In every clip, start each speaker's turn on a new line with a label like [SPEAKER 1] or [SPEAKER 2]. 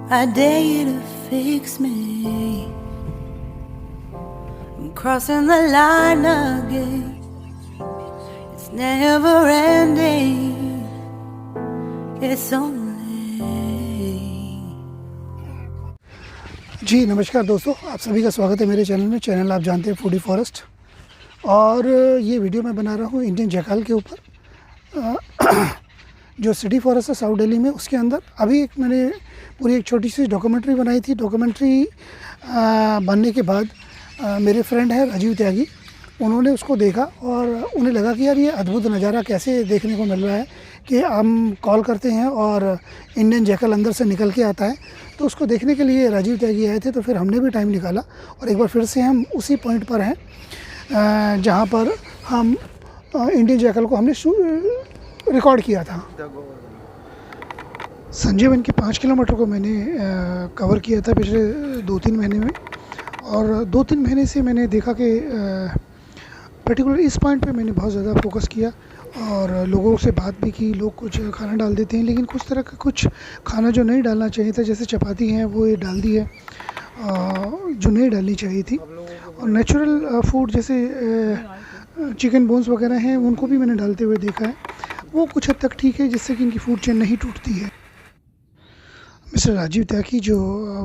[SPEAKER 1] I dare you to fix me. I'm crossing the line again. It's never ending. It's only.
[SPEAKER 2] जी नमस्कार दोस्तों, आप सभी का स्वागत है मेरे चैनल में। चैनल आप जानते हैं फूडी फॉरेस्ट, और ये वीडियो मैं बना रहा हूँ इंडियन जैकाल के ऊपर जो सिटी फॉरेस्ट है साउथ दिल्ली में। उसके अंदर अभी मैंने पूरी एक छोटी सी डॉक्यूमेंट्री बनाई थी। डॉक्यूमेंट्री बनने के बाद मेरे फ्रेंड है राजीव त्यागी, उन्होंने उसको देखा और उन्हें लगा कि यार ये अद्भुत नज़ारा कैसे देखने को मिल रहा है कि हम कॉल करते हैं और इंडियन जैकल अंदर से निकल के आता है। तो उसको देखने के लिए राजीव त्यागी आए थे, तो फिर हमने भी टाइम निकाला और एक बार फिर से हम उसी पॉइंट पर हैं जहाँ पर हम इंडियन जैकल को हमने रिकॉर्ड किया था। संजय वन के 5 किलोमीटर को मैंने कवर किया था पिछले 2-3 महीने में, और 2-3 महीने से मैंने देखा कि पर्टिकुलर इस पॉइंट पे मैंने बहुत ज़्यादा फोकस किया और लोगों से बात भी की। लोग कुछ खाना डाल देते हैं, लेकिन कुछ तरह का कुछ खाना जो नहीं डालना चाहिए था, जैसे चपाती है वो ये डाल दी है जो नहीं डालनी चाहिए थी। और नेचुरल फूड जैसे चिकन बोन्स वगैरह हैं उनको भी मैंने डालते हुए देखा है, वो कुछ हद तक ठीक है, जिससे कि इनकी फूड चेन नहीं टूटती है। मिस्टर राजीव त्यागी जो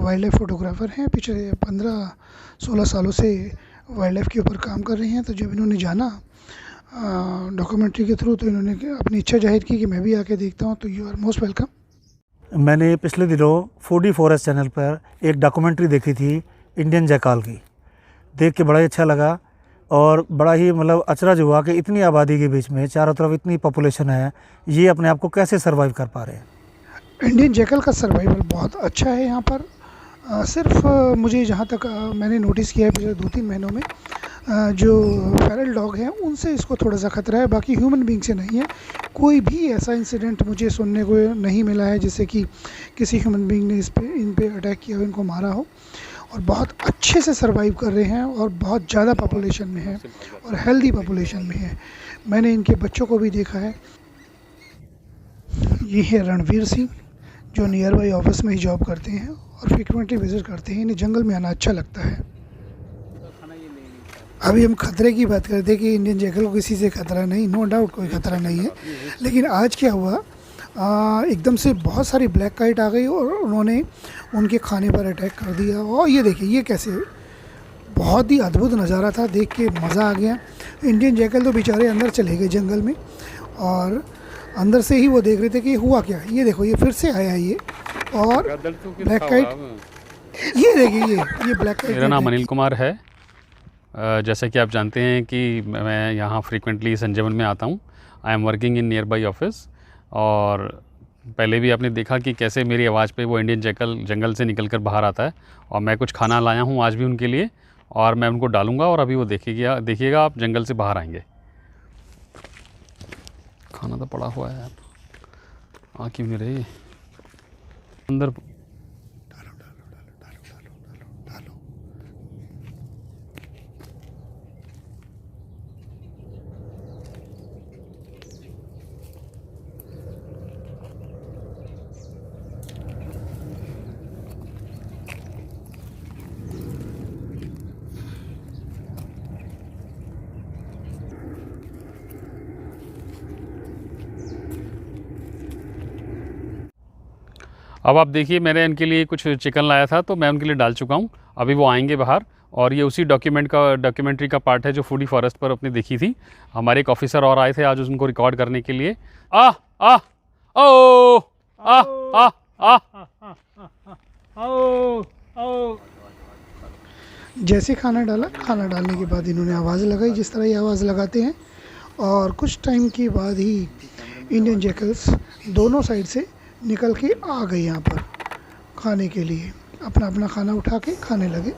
[SPEAKER 2] वाइल्ड लाइफ फोटोग्राफ़र हैं, पिछले 15-16 सालों से वाइल्ड लाइफ के ऊपर काम कर रहे हैं। तो जब इन्होंने जाना डॉक्यूमेंट्री के थ्रू, तो इन्होंने अपनी इच्छा जाहिर की कि मैं भी आके देखता हूँ। तो यू आर मोस्ट वेलकम।
[SPEAKER 3] मैंने पिछले दिनों फूडी फॉरेस्ट चैनल पर एक डॉक्यूमेंट्री देखी थी इंडियन जैकाल की। देख के बड़ा ही अच्छा लगा और बड़ा ही मतलब अचरज हुआ कि इतनी आबादी के बीच में चारों तरफ इतनी पॉपुलेशन है, ये अपने आप को कैसे सर्वाइव कर पा रहे हैं।
[SPEAKER 2] इंडियन जैकल का सर्वाइवल बहुत अच्छा है यहाँ पर। सिर्फ मुझे जहाँ तक मैंने नोटिस किया है पिछले 2-3 महीनों में जो फेरल डॉग हैं उनसे इसको थोड़ा सा खतरा है, बाकी ह्यूमन बीइंग से नहीं है। कोई भी ऐसा इंसिडेंट मुझे सुनने को नहीं मिला है जिससे कि किसी ह्यूमन बीइंग ने इन पे अटैक किया हो, इनको मारा हो। और बहुत अच्छे से सर्वाइव कर रहे हैं और बहुत ज़्यादा पॉपुलेशन में है और हेल्दी पॉपुलेशन में है। मैंने इनके बच्चों को भी देखा है। ये है रणवीर सिंह जो नियर बाई ऑफिस में ही जॉब करते हैं और फ्रिक्वेंटली विज़िट करते हैं। इन्हें जंगल में आना अच्छा लगता है। अभी हम खतरे की बात करते हैं कि इंडियन जैकल को किसी से खतरा नहीं, नो डाउट कोई खतरा नहीं है। लेकिन आज क्या हुआ, एकदम से बहुत सारी ब्लैक काइट आ गई और उन्होंने उनके खाने पर अटैक कर दिया। और ये देखिए ये कैसे, बहुत ही अद्भुत नज़ारा था, देख के मज़ा आ गया। इंडियन जैकल तो बेचारे अंदर चले गए जंगल में और अंदर से ही वो देख रहे थे कि हुआ क्या। ये देखो ये फिर से आया ये, और ब्लैक काइट ये देखिए ये ब्लैक काइट।
[SPEAKER 4] मेरा नाम अनिल कुमार है। जैसा कि आप जानते हैं कि मैं यहाँ फ्रीक्वेंटली संजय वन में आता हूँ। I am working in near by office, और पहले भी आपने देखा कि कैसे मेरी आवाज़ पे वो इंडियन जैकल जंगल से निकल कर बाहर आता है। और मैं कुछ खाना लाया हूँ आज भी उनके लिए, और मैं उनको डालूँगा और अभी वो देखिएगा आप जंगल से बाहर आएंगे। खाना तो पड़ा हुआ है यार, आ क्यों नहीं रही अंदर। अब आप देखिए, मैंने इनके लिए कुछ चिकन लाया था तो मैं उनके लिए डाल चुका हूँ। अभी वो आएंगे बाहर, और ये उसी डॉक्यूमेंट्री का पार्ट है जो फूडी फॉरेस्ट पर अपने देखी थी। हमारे एक ऑफिसर और आए थे आज उनको रिकॉर्ड करने के लिए। आ आ ओ आ आ आ
[SPEAKER 2] ओ जैसे खाना डालने के बाद इन्होंने आवाज़ लगाई, जिस तरह ये आवाज़ लगाते हैं। और कुछ टाइम के बाद ही इंडियन जैकल्स दोनों साइड से निकल के आ गए यहाँ पर खाने के लिए, अपना अपना खाना उठा के खाने लगे।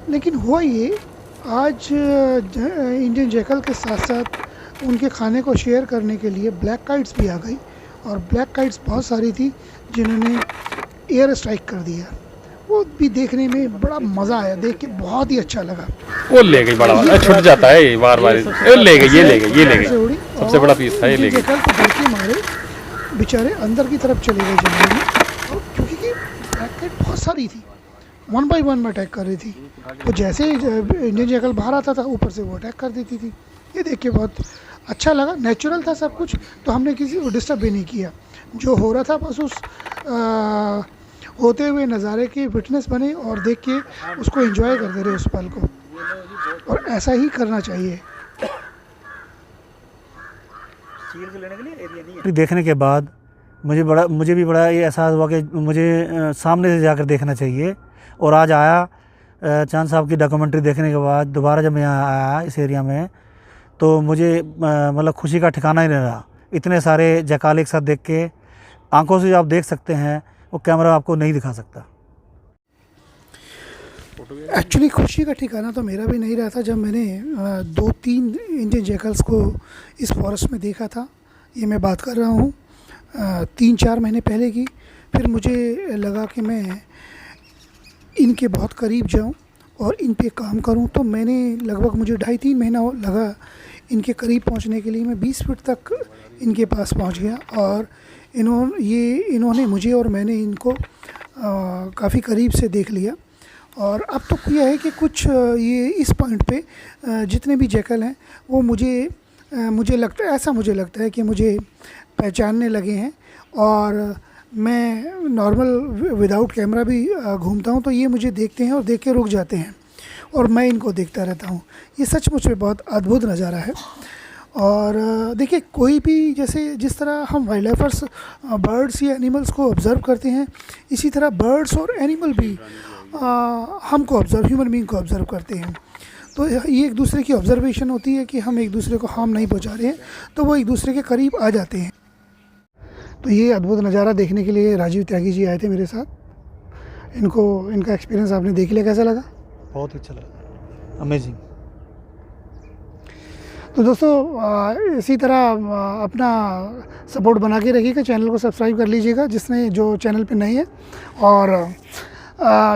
[SPEAKER 2] लेकिन हुआ ये, आज इंडियन जैकल के साथ साथ उनके खाने को शेयर करने के लिए ब्लैक काइट्स भी आ गई, और ब्लैक काइट्स बहुत सारी थी जिन्होंने एयर स्ट्राइक कर दिया। वो भी देखने में बड़ा मज़ा आया, देख के बहुत ही अच्छा लगा।
[SPEAKER 4] वो ले गई, बड़ा छूट जाता है बार बार। ले गई सबसे बड़ा पीस था, ये ले गई।
[SPEAKER 2] मारे बेचारे अंदर की तरफ चले गए जंगल में, और क्योंकि ब्लैक कैट बहुत सारी थी, 1 बाय 1 में अटैक कर रही थी। तो जैसे ही इंडियन जैकल बाहर आता था ऊपर से वो अटैक कर देती थी। ये देख के बहुत अच्छा लगा, नेचुरल था सब कुछ, तो हमने किसी को डिस्टर्ब भी नहीं किया। जो हो रहा था बस उस होते हुए नज़ारे की विटनेस बने और देख के उसको एंजॉय करते रहे उस पल को, और ऐसा ही करना चाहिए।
[SPEAKER 3] देखने के बाद मुझे भी बड़ा ये एहसास हुआ कि मुझे सामने से जाकर देखना चाहिए। और आज आया चांद साहब की डॉक्यूमेंट्री देखने के बाद दोबारा जब मैं यहाँ आया इस एरिया में, तो मुझे मतलब खुशी का ठिकाना ही नहीं रहा। इतने सारे जैकाल एक साथ देख के आंखों से आप देख सकते हैं, वो कैमरा आपको नहीं दिखा सकता।
[SPEAKER 2] एक्चुअली खुशी का ठिकाना तो मेरा भी नहीं रहा था जब मैंने 2-3 इंडियन जैकल्स को इस फॉरेस्ट में देखा था। ये मैं बात कर रहा हूँ 3-4 महीने पहले की। फिर मुझे लगा कि मैं इनके बहुत करीब जाऊँ और इन पे काम करूँ, तो मैंने लगभग मुझे 2.5-3 महीना लगा इनके करीब पहुँचने के लिए। मैं 20 फीट तक इनके पास पहुँच गया और इन्होंने मुझे और मैंने इनको काफ़ी करीब से देख लिया। और अब तो यह है कि कुछ ये इस पॉइंट पे जितने भी जैकल हैं वो मुझे लगता है कि मुझे पहचानने लगे हैं। और मैं नॉर्मल विदाउट कैमरा भी घूमता हूँ तो ये मुझे देखते हैं और देख के रुक जाते हैं और मैं इनको देखता रहता हूँ। ये सचमुच में बहुत अद्भुत नज़ारा है। और देखिए, कोई भी जिस तरह हम वाइल्ड लाइफर्स बर्ड्स या एनिमल्स को ऑब्ज़र्व करते हैं, इसी तरह बर्ड्स और एनिमल भी ह्यूमन बीइंग को ऑब्ज़र्व करते हैं। तो ये एक दूसरे की ऑब्ज़र्वेशन होती है कि हम एक दूसरे को हार्म नहीं पहुंचा रहे हैं, तो वो एक दूसरे के करीब आ जाते हैं। तो ये अद्भुत नज़ारा देखने के लिए राजीव त्यागी जी आए थे मेरे साथ। इनका एक्सपीरियंस आपने देख लिया, कैसा लगा?
[SPEAKER 3] बहुत अच्छा लगा, अमेजिंग।
[SPEAKER 2] तो दोस्तों इसी तरह अपना सपोर्ट बना के रखिएगा, चैनल को सब्सक्राइब कर लीजिएगा जो चैनल पे नहीं है, और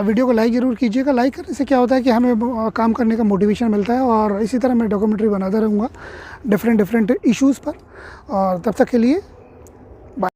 [SPEAKER 2] वीडियो को लाइक ज़रूर कीजिएगा। लाइक करने से क्या होता है कि हमें काम करने का मोटिवेशन मिलता है, और इसी तरह मैं डॉक्यूमेंट्री बनाता रहूँगा डिफरेंट इश्यूज़ पर। और तब तक के लिए बाय।